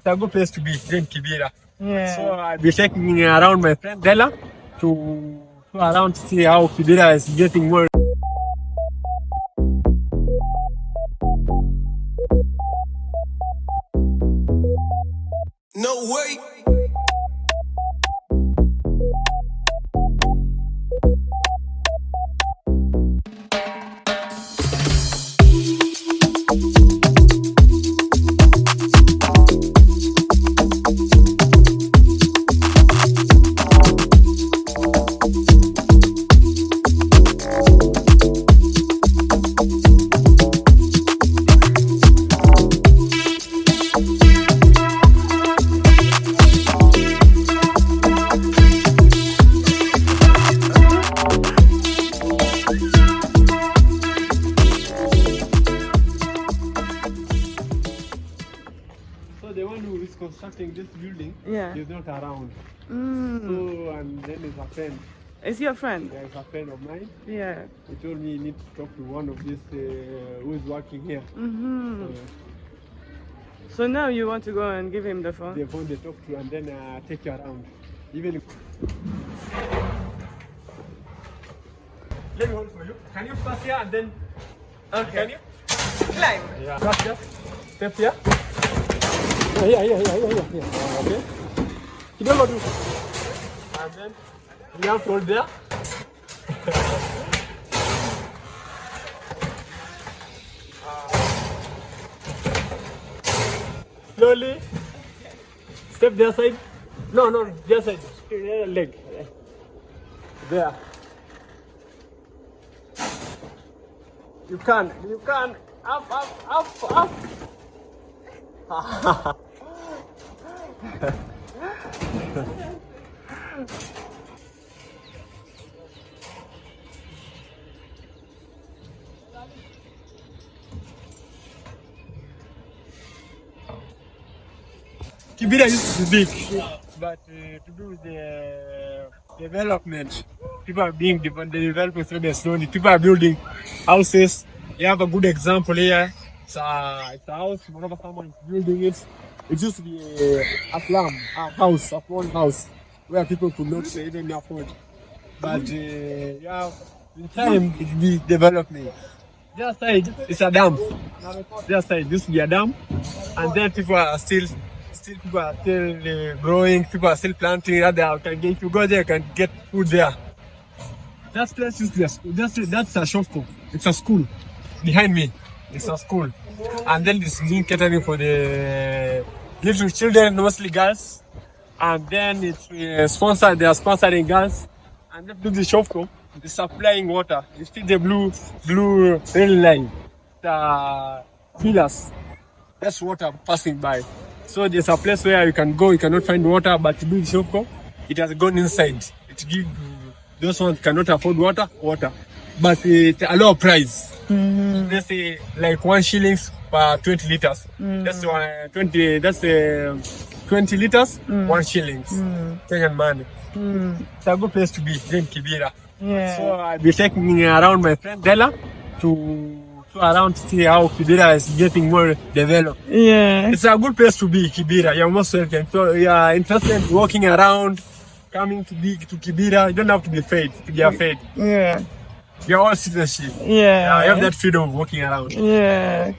It's a good place to be in Kibera. Yeah. So I'll be taking around my friend Dela to around to see how Kibera is getting more. No way. So the one who is constructing this building is not around. So and then there's a friend. Is he a friend? Yeah, it's a friend of mine. Yeah. He told me he needs to talk to one of these who is working here. So now you want to go and give him the phone? The phone they talk to and then take you around. Even if... Let me hold for you. Can you pass here and then... Okay. Can you? Climb. Yeah. Pass here. Step here. Yeah. Okay. You don't go to... And then you have to hold there. Slowly. Step their side. No, their side. Their leg. There. You can. Up. Kibera used to be big, but to do with the development, people are being developing slowly. People are building houses. You have a good example here. It's a house. Whenever someone is building it, it used to be a slum, a small house, where people could not even afford. But in time, it be developing. Their side is a dam. Their side used to be a dam, and then people are still growing. People are still planting. If you go there, you can get food there. That place used to be a school. That's a shop. It's a school. Behind me, it's a school, and then this is catering for the little children, mostly girls. And then it's sponsored. They are sponsoring girls, and they do the shop. They're supplying water. You see the blue rail line, the pillars. That's water passing by. So there's a place where you can go. You cannot find water, but to do the shop, it has gone inside. It gives those ones cannot afford water, but it a low price. Let's say like 1 shilling per 20 liters. That's 20. That's 20 liters, 1 shilling. Kenyan money. It's a good place to be in Kibera. Yeah. So I'll be taking around my friend Dela to around to see how Kibera is getting more developed. Yeah. It's a good place to be, Kibera. You're most welcome. So you are interested in walking around, coming to Kibera. You don't have to be afraid. Yeah. You're all citizenship. Yeah. You have that freedom of walking around. Yeah.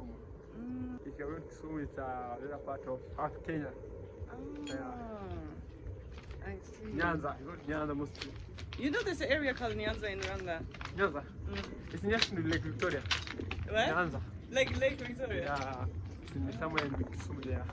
Kisumu. If you're going to Kisumu, it's another part of Kenya. I see. Nyanza, you go to Nyanza mostly. You know there's an area called Nyanza in Rwanda? Nyanza? It's near to Lake Victoria. What? Nyanza. Like Lake Victoria? Yeah, it's somewhere in Kisumu there.